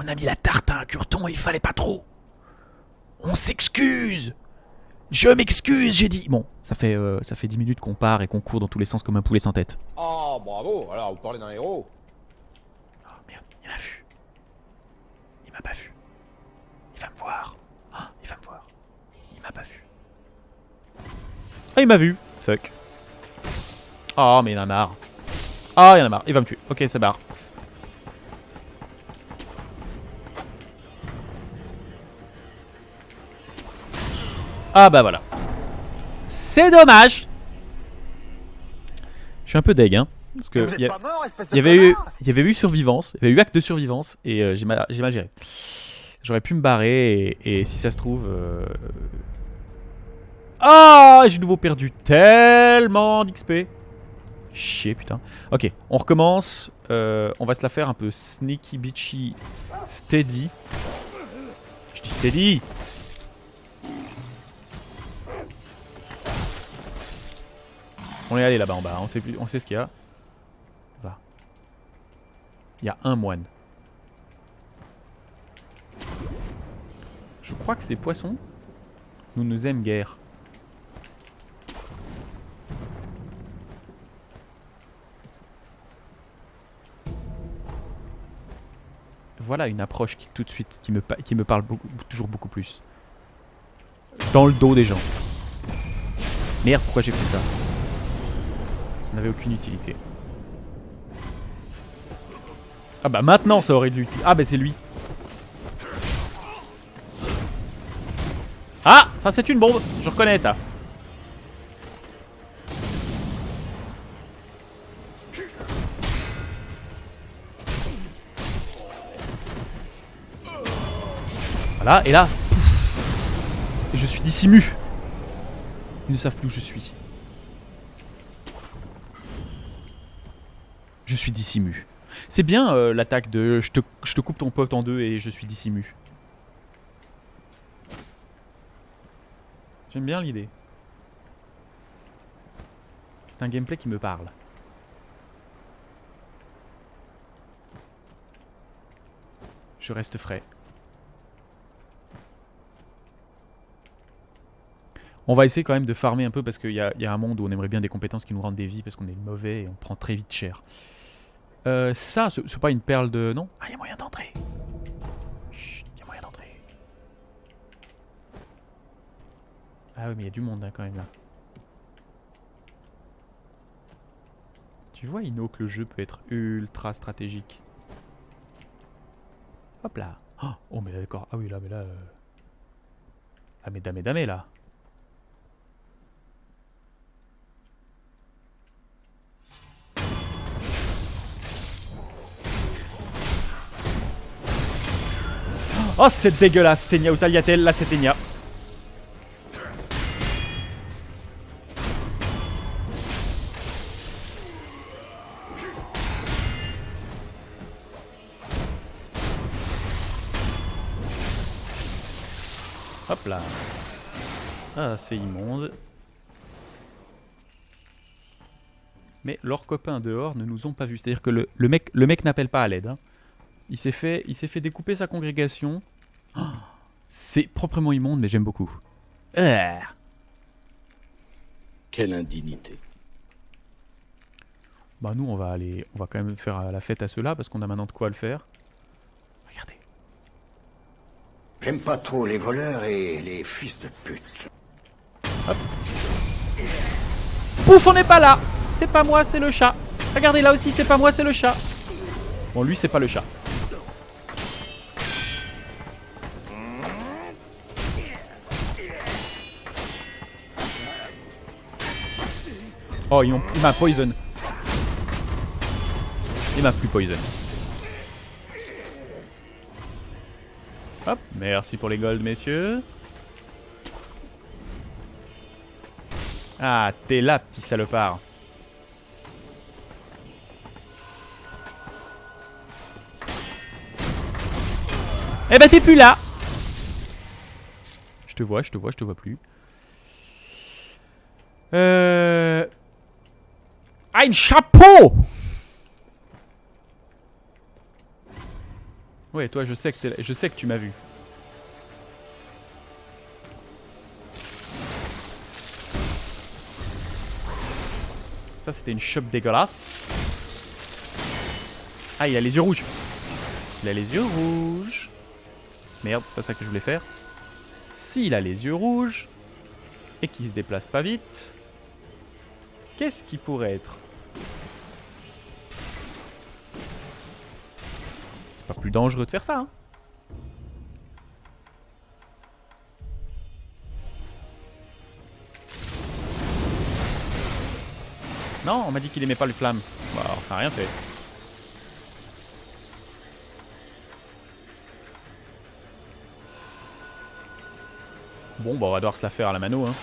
On a mis la tarte à un cureton et il fallait pas trop. On s'excuse. Je m'excuse, j'ai dit. Bon, ça fait 10 minutes qu'on part et qu'on court dans tous les sens comme un poulet sans tête. Oh, bravo, alors vous parlez d'un héros. Oh merde, il m'a vu. Il m'a pas vu. Il va me voir. Oh, il va me voir. Il m'a pas vu. Ah, il m'a vu. Fuck. Oh, mais il en a marre. Ah, il en a marre. Il va me tuer. Ok, ça barre. Ah bah voilà. C'est dommage. Je suis un peu deg, hein. Parce que il y avait eu survivance. Il y avait eu acte de survivance. Et j'ai mal géré. J'aurais pu me barrer. Et si ça se trouve... Ah, j'ai de nouveau perdu tellement d'XP. Chier, putain. Ok, on recommence. On va se la faire un peu sneaky, bitchy, steady. Je dis steady. On est allé là-bas en bas, on sait ce qu'il y a. Là. Il y a un moine. Je crois que ces poissons nous aiment guère. Voilà une approche qui tout de suite qui me parle toujours beaucoup plus. Dans le dos des gens. Merde, pourquoi j'ai fait ça? Ça n'avait aucune utilité. Ah bah maintenant ça aurait de l'utilité. Ah bah c'est lui. Ah, ça c'est une bombe, je reconnais ça. Voilà, et là, pouf, je suis dissimule. Ils ne savent plus où je suis. Je suis dissimule. C'est bien l'attaque de je te coupe ton pote en deux et je suis dissimule. J'aime bien l'idée. C'est un gameplay qui me parle. Je reste frais. On va essayer quand même de farmer un peu parce qu'il y a un monde où on aimerait bien des compétences qui nous rendent des vies parce qu'on est mauvais et on prend très vite cher. Ça, c'est pas une perle de... Non? Ah, il y a moyen d'entrer. Chut, il y a moyen d'entrer. Ah oui, mais il y a du monde hein, quand même là. Tu vois, Ino, que le jeu peut être ultra stratégique. Hop là. Oh, mais d'accord. Ah oui, là, mais là... Ah, mais damé, là. Oh, c'est dégueulasse, Ténia ou Tagliatelle, là c'est Ténia. Hop là. Ah, c'est immonde. Mais leurs copains dehors ne nous ont pas vus. C'est-à-dire que le mec n'appelle pas à l'aide. Hein. Il s'est fait découper sa congrégation. Oh, c'est proprement immonde, mais j'aime beaucoup. Quelle indignité. Bah nous, on va quand même faire la fête à ceux-là, parce qu'on a maintenant de quoi le faire. Regardez. J'aime pas trop les voleurs et les fils de pute. Hop. Pouf, on n'est pas là. C'est pas moi, c'est le chat. Regardez, là aussi, c'est pas moi, c'est le chat. Bon, lui, c'est pas le chat. Oh, il m'a poison. Il m'a plus poison. Hop, merci pour les golds, messieurs. Ah, t'es là, petit salopard. Eh ben, t'es plus là. Je te vois plus. Ah, une chapeau! Ouais, toi, je sais que, je sais que tu m'as vu. Ça, c'était une chope dégueulasse. Ah, il a les yeux rouges. Il a les yeux rouges. Merde, c'est pas ça que je voulais faire. S'il a les yeux rouges et qu'il se déplace pas vite, qu'est-ce qui pourrait être? C'est pas plus dangereux de faire ça, hein? Non, on m'a dit qu'il aimait pas les flammes. Bah alors ça a rien fait. Bon, bah on va devoir se la faire à la mano, hein.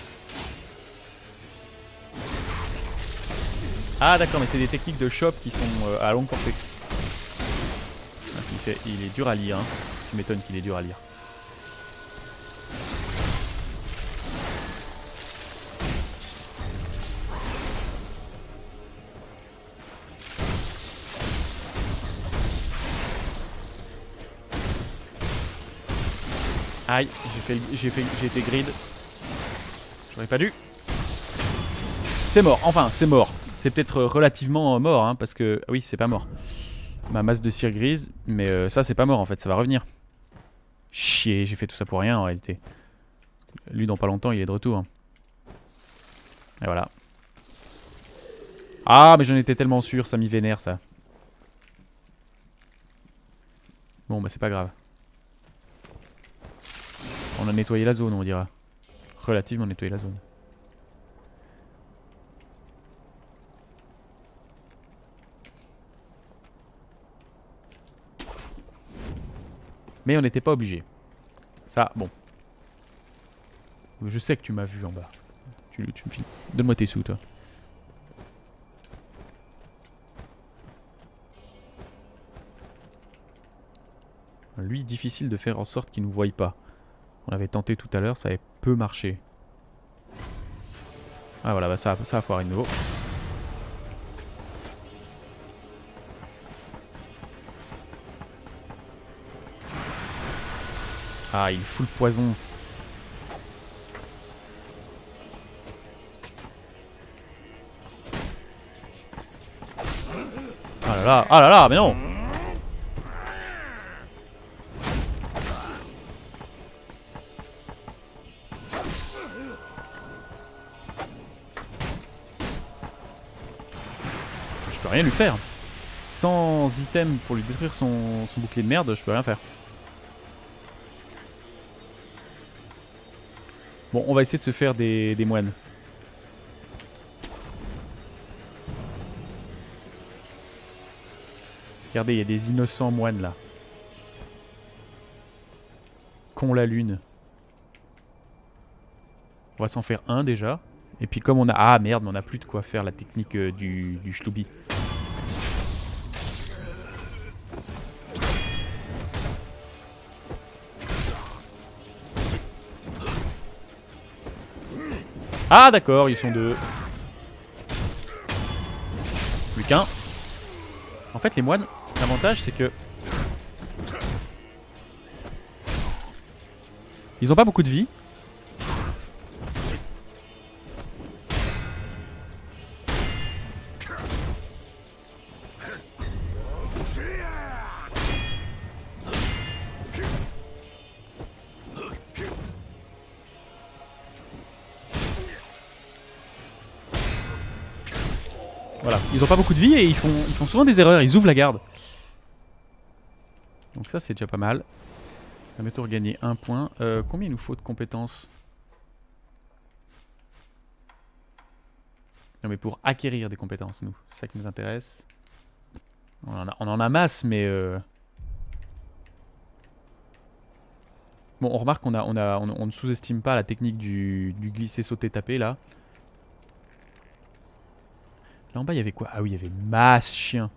Ah d'accord, mais c'est des techniques de shop qui sont à longue portée. Ah, il est dur à lire, hein. Tu m'étonnes qu'il est dur à lire. Aïe, j'ai été grid. J'aurais pas dû. C'est mort, enfin c'est mort. C'est peut-être relativement mort, hein, parce que... Oui, c'est pas mort. Ma masse de cire grise, mais ça c'est pas mort en fait, ça va revenir. Chier, j'ai fait tout ça pour rien en réalité. Lui dans pas longtemps il est de retour. Hein. Et voilà. Ah mais j'en étais tellement sûr, ça m'y vénère ça. Bon bah c'est pas grave. On a nettoyé la zone on dira. Relativement nettoyé la zone. Mais on n'était pas obligé. Ça, bon. Je sais que tu m'as vu en bas. Tu me files. Donne-moi tes sous, toi. Lui, difficile de faire en sorte qu'il ne nous voie pas. On avait tenté tout à l'heure, ça avait peu marché. Ah voilà, bah ça a foiré de nouveau. Ah, il fout le poison. Ah là là, mais non! Je peux rien lui faire. Sans item pour lui détruire son bouclier de merde, je peux rien faire. Bon, on va essayer de se faire des moines. Regardez, il y a des innocents moines là. Qu'ont la lune. On va s'en faire un déjà. Et puis comme on a... Ah merde, mais on a plus de quoi faire la technique du schloubi. Ah d'accord, ils sont deux. Plus qu'un. En fait les moines, l'avantage c'est que... Ils ont pas beaucoup de vie. Voilà, ils ont pas beaucoup de vie et ils font souvent des erreurs, ils ouvrent la garde. Donc ça c'est déjà pas mal. On va bientôt regagner un point. Combien il nous faut de compétences? Non mais pour acquérir des compétences, nous. C'est ça qui nous intéresse. On en a masse, mais... Bon, on remarque qu'on on ne sous-estime pas la technique du glisser, sauter, taper, là. Là en bas, il y avait quoi? Ah oui, il y avait masse chien.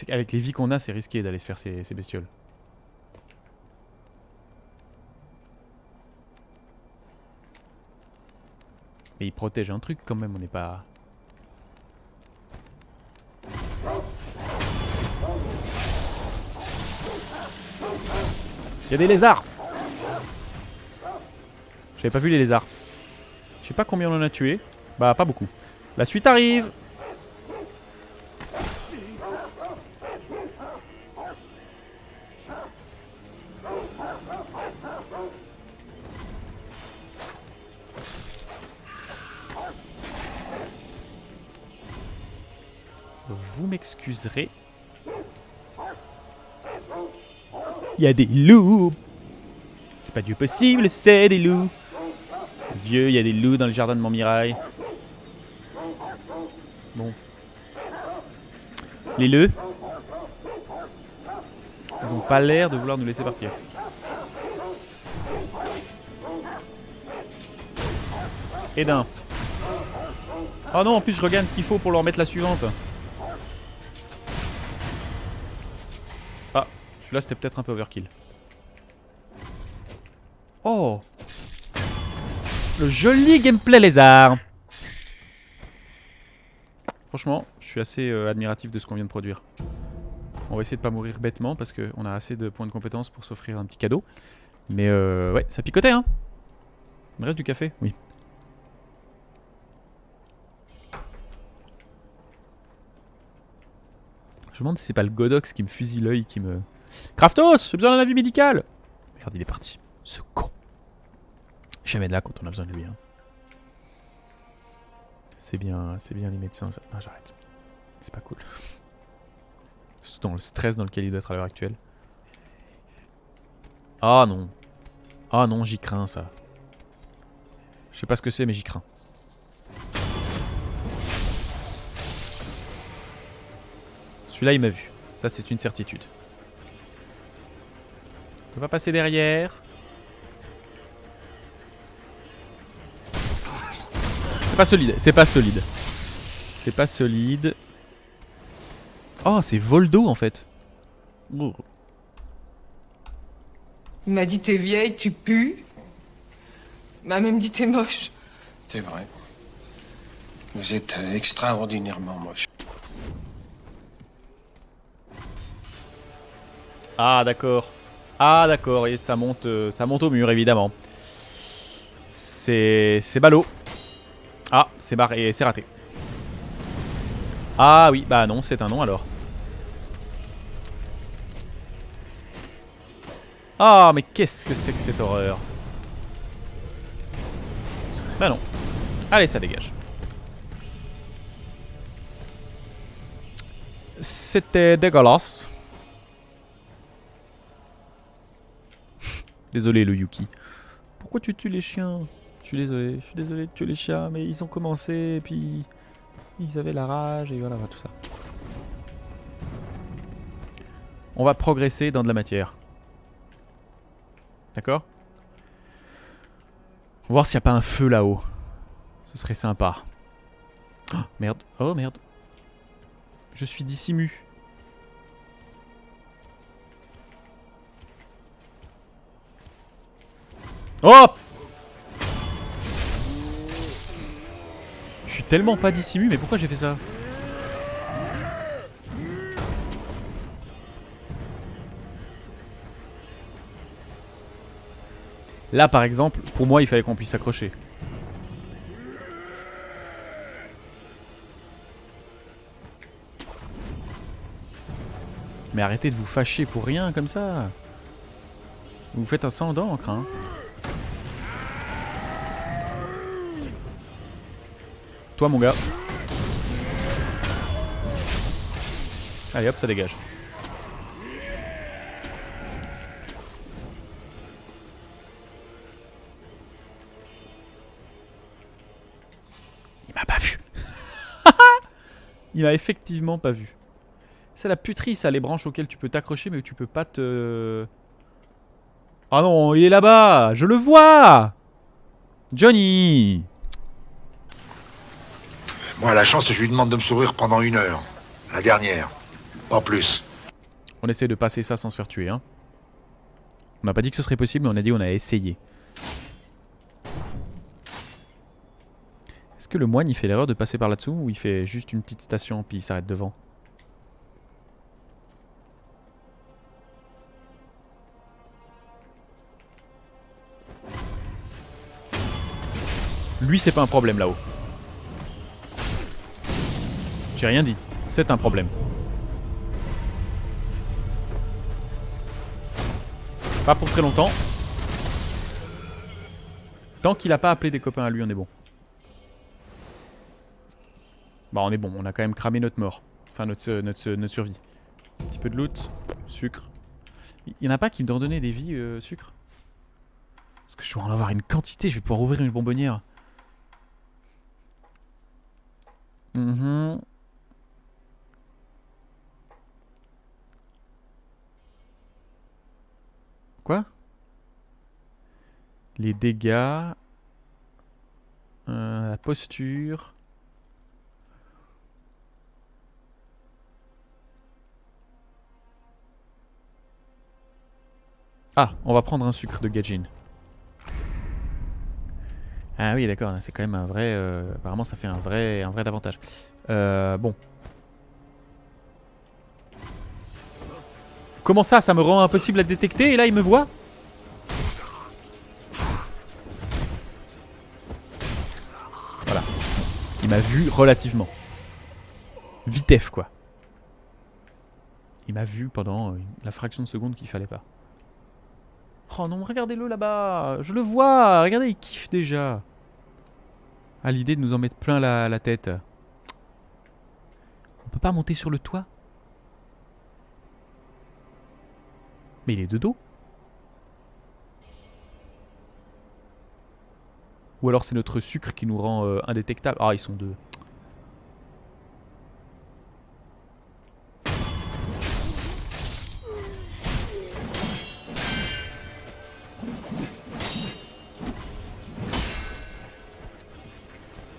Avec les vies qu'on a, c'est risqué d'aller se faire ces bestioles. Mais ils protègent un truc quand même, on n'est pas... Il y a des lézards. J'avais pas vu les lézards. Je sais pas combien on en a tué. Bah pas beaucoup. La suite arrive. Vous m'excuserez. Il y a des loups. C'est pas Dieu possible, c'est des loups. Vieux, il y a des loups dans le jardin de Montmirail. Bon. Les leux. Ils ont pas l'air de vouloir nous laisser partir. Et d'un. Oh non, en plus je regagne ce qu'il faut pour leur mettre la suivante. Ah, celui-là c'était peut-être un peu overkill. Oh, le joli gameplay lézard. Franchement, je suis assez admiratif de ce qu'on vient de produire. On va essayer de pas mourir bêtement parce qu'on a assez de points de compétence pour s'offrir un petit cadeau. Mais ouais, ça picotait hein. Il me reste du café, oui. Je me demande si c'est pas le Godox qui me fusille l'œil qui me... Kraftos, j'ai besoin d'un avis médical. Merde, il est parti. Ce con. Jamais de là quand on a besoin de lui. Hein. C'est bien les médecins. Ça. Ah, j'arrête. C'est pas cool. Surtout dans le stress dans lequel il doit être à l'heure actuelle. Ah non. Ah non, j'y crains ça. Je sais pas ce que c'est, mais j'y crains. Celui-là, il m'a vu. Ça, c'est une certitude. On va passer derrière. C'est pas solide. C'est pas solide. C'est pas solide. Oh, c'est Voldo, en fait. Oh. Il m'a dit t'es vieille, tu pues. Il m'a même dit t'es moche. C'est vrai. Vous êtes extraordinairement moche. Ah d'accord. Ah d'accord, et ça monte au mur évidemment. C'est ballot. Ah, c'est barré, c'est raté. Ah oui, bah non, c'est un non alors. Ah mais qu'est-ce que c'est que cette horreur? Bah non. Allez, ça dégage. C'était dégueulasse. Désolé le Yuki. Pourquoi tu tues les chiens? Je suis désolé de tuer les chiens, mais ils ont commencé et puis ils avaient la rage et voilà tout ça. On va progresser dans de la matière. D'accord? Voir s'il n'y a pas un feu là-haut. Ce serait sympa. Oh merde. Oh merde. Je suis dissimu. Oh! Je suis tellement pas dissimu, mais pourquoi j'ai fait ça? Là par exemple, pour moi il fallait qu'on puisse s'accrocher. Mais arrêtez de vous fâcher pour rien comme ça. Vous faites un sang d'encre hein. Toi mon gars. Allez hop, ça dégage. Il m'a pas vu. Il m'a effectivement pas vu. C'est la puterie ça, les branches auxquelles tu peux t'accrocher mais où tu peux pas te... Ah non, il est là-bas. Je le vois. Johnny. Moi, à la chance, je lui demande de me sourire pendant 1 heure. La dernière. Pas plus. On essaie de passer ça sans se faire tuer, hein. On n'a pas dit que ce serait possible, mais on a dit qu'on a essayé. Est-ce que le moine, il fait l'erreur de passer par là-dessous ou il fait juste une petite station puis il s'arrête devant? Lui, c'est pas un problème là-haut. J'ai rien dit. C'est un problème. Pas pour très longtemps. Tant qu'il a pas appelé des copains à lui, on est bon. Bah on est bon, on a quand même cramé notre mort. Enfin notre survie. Un petit peu de loot, sucre. Il y en a pas qui me donnent donner des vies, sucre? Parce que je dois en avoir une quantité, je vais pouvoir ouvrir une bonbonnière. Quoi? Les dégâts. La posture. Ah, on va prendre un sucre de Gajin. Ah oui, d'accord, c'est quand même un vrai... apparemment, ça fait un vrai avantage. Bon. Comment ça, ça me rend impossible à détecter et là, il me voit? Voilà. Il m'a vu relativement. Vitef, quoi. Il m'a vu pendant la fraction de seconde qu'il fallait pas. Oh non, regardez-le là-bas. Je le vois. Regardez, il kiffe déjà. Ah, l'idée de nous en mettre plein la tête. On peut pas monter sur le toit? Mais il est de dos. Ou alors c'est notre sucre qui nous rend indétectables. Ah, ils sont deux.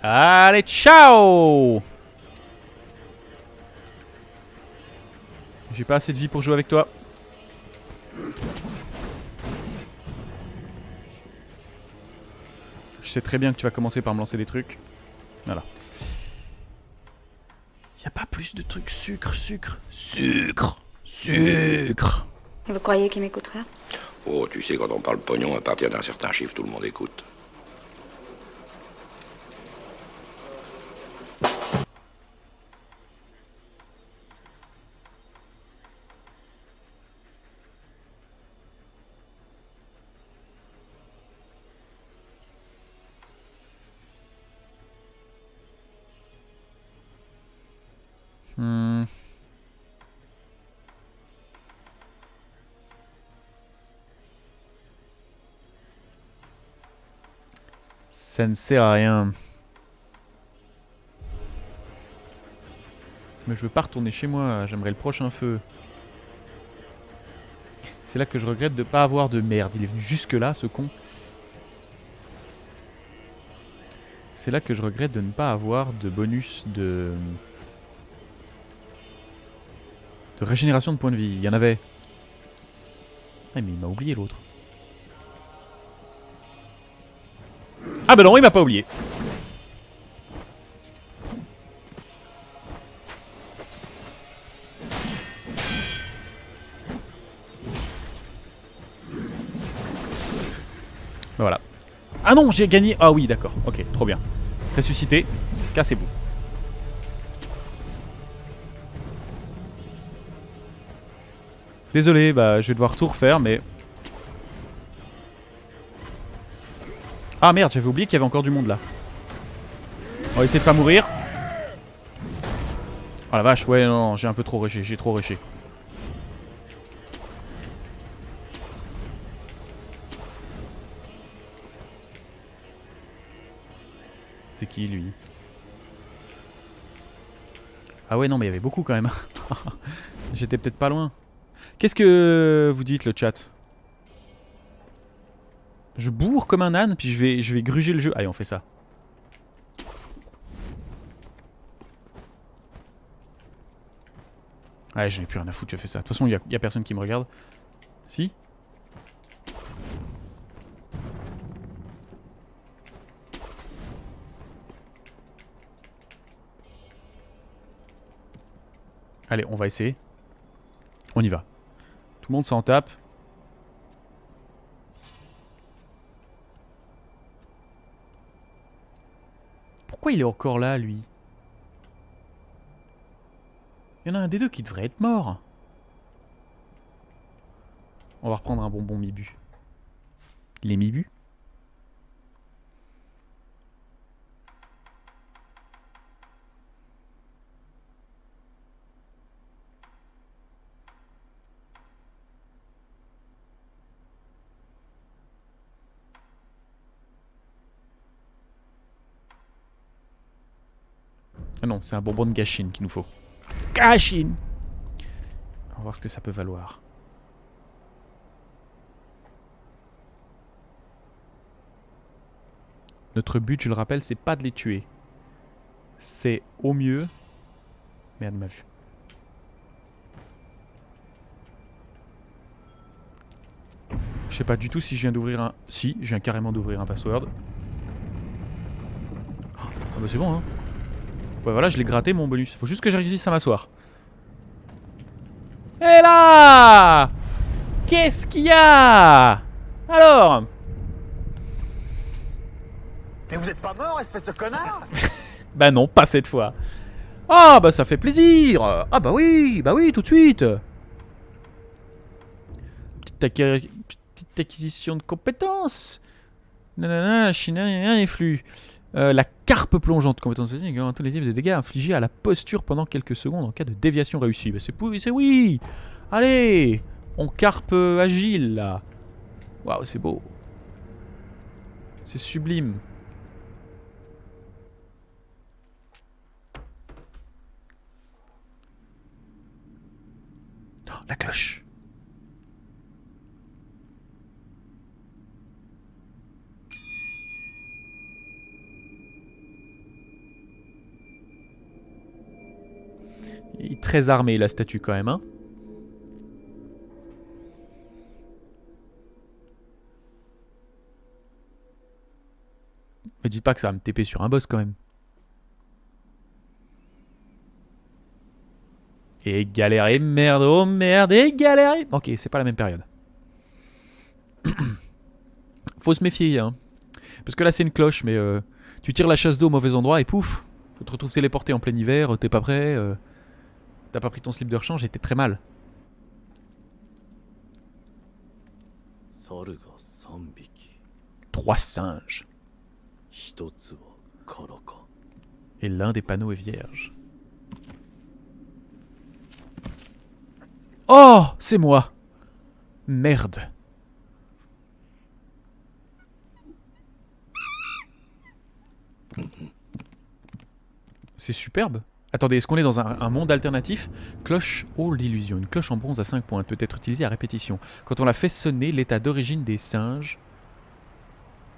Allez, ciao! J'ai pas assez de vie pour jouer avec toi. Je sais très bien que tu vas commencer par me lancer des trucs. Voilà. Y a pas plus de trucs sucre, sucre, sucre, sucre. Vous croyez qu'il m'écoutera? Oh, tu sais, quand on parle pognon, à partir d'un certain chiffre, tout le monde écoute. Ça ne sert à rien. Mais je veux pas retourner chez moi, j'aimerais le prochain feu. C'est là que je regrette de pas avoir de merde. Il est venu jusque là, ce con. C'est là que je regrette de ne pas avoir de bonus de régénération de points de vie. Il y en avait. Ah mais il m'a oublié l'autre. Ah bah non, il m'a pas oublié. Voilà. Ah non, j'ai gagné. Ah oui, d'accord. Ok, trop bien. Ressuscité. Cassez-vous. Désolé, bah je vais devoir tout refaire, mais... Ah merde, j'avais oublié qu'il y avait encore du monde là. On va essayer de pas mourir. Oh la vache, ouais, non, j'ai un peu trop rushé, j'ai trop rushé. C'est qui lui? Ah ouais, non, mais il y avait beaucoup quand même. J'étais peut-être pas loin. Qu'est-ce que vous dites, le chat? Je bourre comme un âne, puis je vais gruger le jeu. Allez, on fait ça. Ouais, j'en ai plus rien à foutre, je fais ça. De toute façon, il y a personne qui me regarde. Si? Allez, on va essayer. On y va. Tout le monde s'en tape. Pourquoi il est encore là, lui? Il y en a un des deux qui devrait être mort. On va reprendre un bonbon Mibu. Il est Mibu? Ah non, c'est un bonbon de Gachine qu'il nous faut. Gachine! On va voir ce que ça peut valoir. Notre but, je le rappelle, c'est pas de les tuer. C'est au mieux... Merde, il m'a vu. Je sais pas du tout si je viens d'ouvrir un... Si, je viens carrément d'ouvrir un password. Ah bah c'est bon, hein. Ouais, voilà, je l'ai gratté, mon bonus. Faut juste que je réussisse à m'asseoir. Et là! Qu'est-ce qu'il y a? Alors? Mais vous êtes pas mort, espèce de connard? Bah non, pas cette fois. Ah bah ça fait plaisir. Ah bah oui, tout de suite. Petite acquisition de compétences. Nanana, china, rien n'est flux. La carpe plongeante, compétence physique, tous les types de dégâts infligés à la posture pendant quelques secondes en cas de déviation réussie. Bah c'est oui. Allez, on carpe agile là. Waouh, c'est beau. C'est sublime. Oh, la cloche. Il est très armé la statue quand même, hein. Me dites pas que ça va me TP sur un boss quand même. Et galérer, merde, oh merde, et galérer. Ok, c'est pas la même période. Faut se méfier, hein. Parce que là c'est une cloche, mais tu tires la chasse d'eau au mauvais endroit et pouf, tu te retrouves téléporté en plein hiver, t'es pas prêt, t'as pas pris ton slip de rechange et t'es très mal. Trois singes. Et l'un des panneaux est vierge. Oh, c'est moi. Merde. C'est superbe. Attendez, est-ce qu'on est dans un monde alternatif? Cloche Hall d'illusion. Une cloche en bronze à 5 points peut être utilisée à répétition. Quand on la fait sonner, l'état d'origine des singes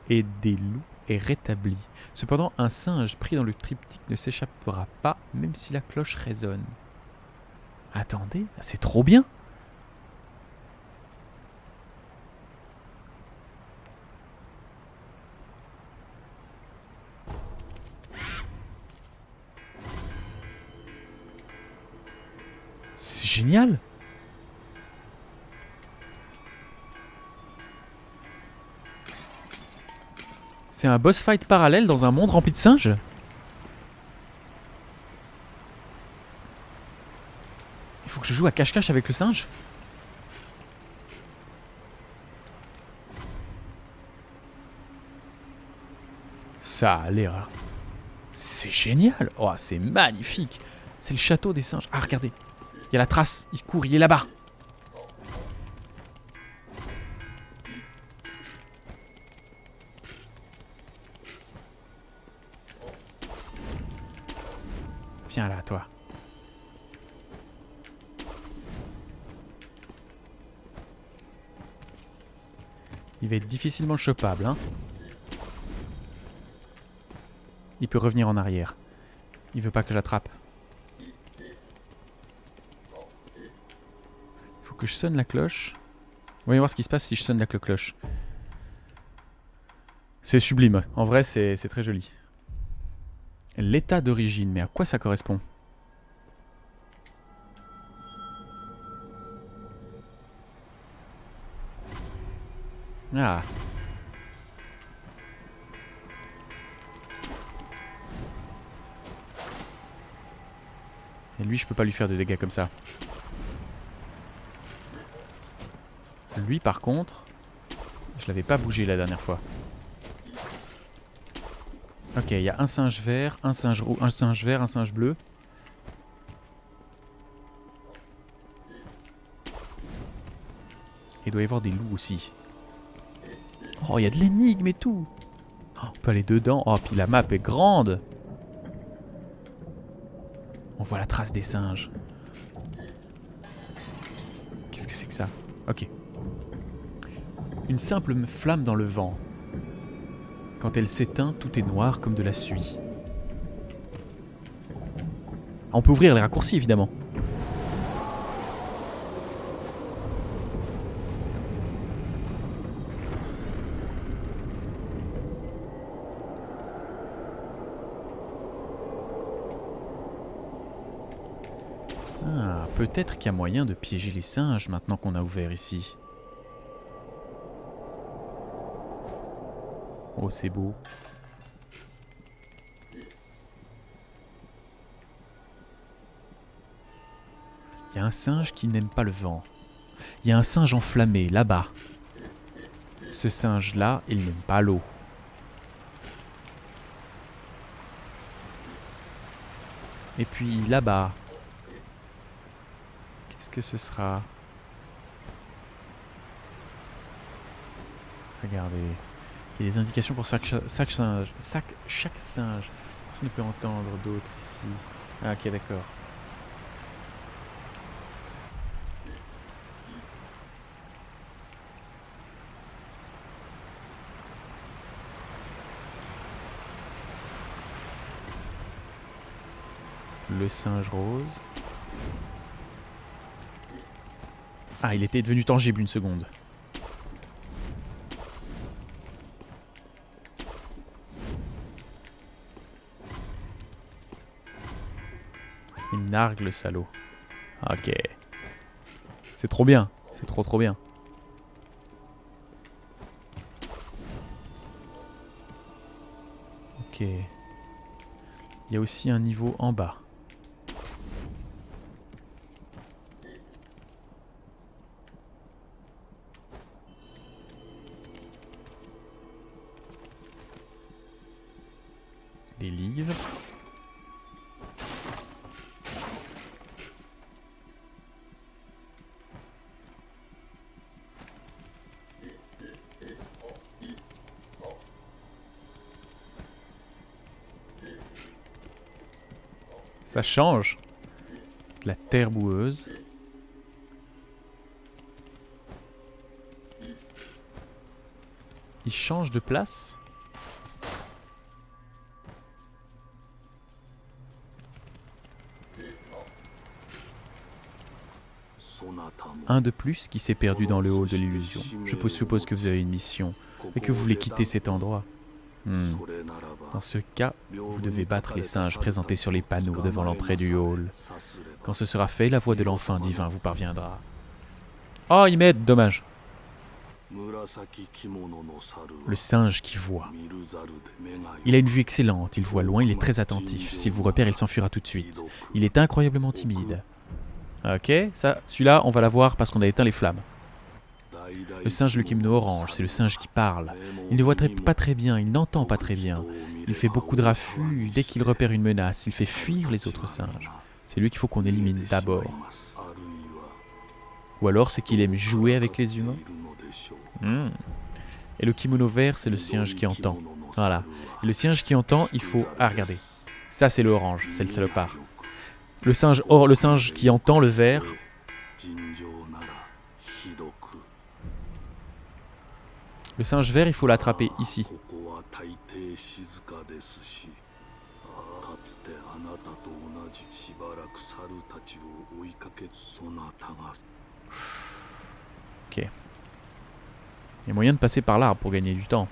et des loups est rétabli. Cependant, un singe pris dans le triptyque ne s'échappera pas, même si la cloche résonne. Attendez, c'est trop bien! C'est génial! C'est un boss fight parallèle dans un monde rempli de singes? Il faut que je joue à cache-cache avec le singe? Ça a l'air... C'est génial! Oh, c'est magnifique! C'est le château des singes. Ah, regardez! Il y a la trace, il court, il est là-bas! Viens là, toi. Il va être difficilement chopable, hein. Il peut revenir en arrière. Il veut pas que j'attrape. Faut que je sonne la cloche. Voyons voir ce qui se passe si je sonne la cloche. C'est sublime. En vrai, c'est très joli. L'état d'origine, mais à quoi ça correspond? Ah. Et lui, je peux pas lui faire de dégâts comme ça. Lui, par contre, je l'avais pas bougé la dernière fois. Ok, il y a un singe vert, un singe roux, un singe vert, un singe bleu. Il doit y avoir des loups aussi. Oh, il y a de l'énigme et tout. Oh, on peut aller dedans. Oh, puis la map est grande. On voit la trace des singes. Qu'est-ce que c'est que ça? Ok. Une simple flamme dans le vent. Quand elle s'éteint, tout est noir comme de la suie. Ah, on peut ouvrir les raccourcis, évidemment. Ah, peut-être qu'il y a moyen de piéger les singes maintenant qu'on a ouvert ici. Oh, c'est beau. Il y a un singe qui n'aime pas le vent. Il y a un singe enflammé, là-bas. Ce singe-là, il n'aime pas l'eau. Et puis, là-bas. Qu'est-ce que ce sera? Regardez. Il y a des indications pour chaque singe. Chaque singe. Personne ne peut entendre d'autres ici. Ah, ok, d'accord. Le singe rose. Ah, il était devenu tangible une seconde. Il nargue le salaud. Ok. C'est trop bien. C'est trop bien. Ok. Il y a aussi un niveau en bas. Les livres. Ça change. De la terre boueuse. Il change de place. Un de plus qui s'est perdu dans le hall de l'illusion. Je suppose que vous avez une mission et que vous voulez quitter cet endroit. Dans ce cas, vous devez battre les singes présentés sur les panneaux devant l'entrée du hall. Quand ce sera fait, la voix de l'enfant divin vous parviendra. Oh, il m'aide, dommage. Le singe qui voit. Il a une vue excellente, il voit loin, il est très attentif. S'il vous repère, il s'enfuira tout de suite. Il est incroyablement timide. Ok, ça, celui-là, on va l'avoir parce qu'on a éteint les flammes. Le singe le kimono orange, c'est le singe qui parle. Il ne voit pas très bien, il n'entend pas très bien. Il fait beaucoup de raffus, dès qu'il repère une menace, il fait fuir les autres singes. C'est lui qu'il faut qu'on élimine d'abord. Ou alors c'est qu'il aime jouer avec les humains. Et le kimono vert, c'est le singe qui entend. Voilà. Et le singe qui entend, il faut... Ah, regardez. Ça, c'est le orange, c'est le salopard. Le singe qui entend le vert... Le singe vert, il faut l'attraper ici. Ok. Il y a moyen de passer par là pour gagner du temps.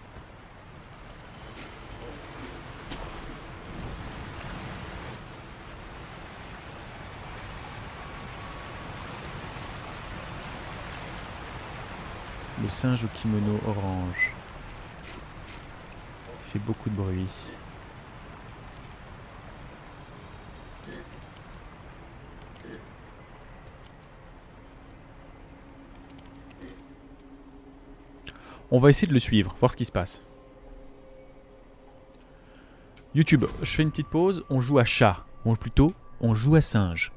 Le singe au kimono orange. Il fait beaucoup de bruit. On va essayer de le suivre, voir ce qui se passe. YouTube, je fais une petite pause. On joue à chat. Ou plutôt, on joue à singe.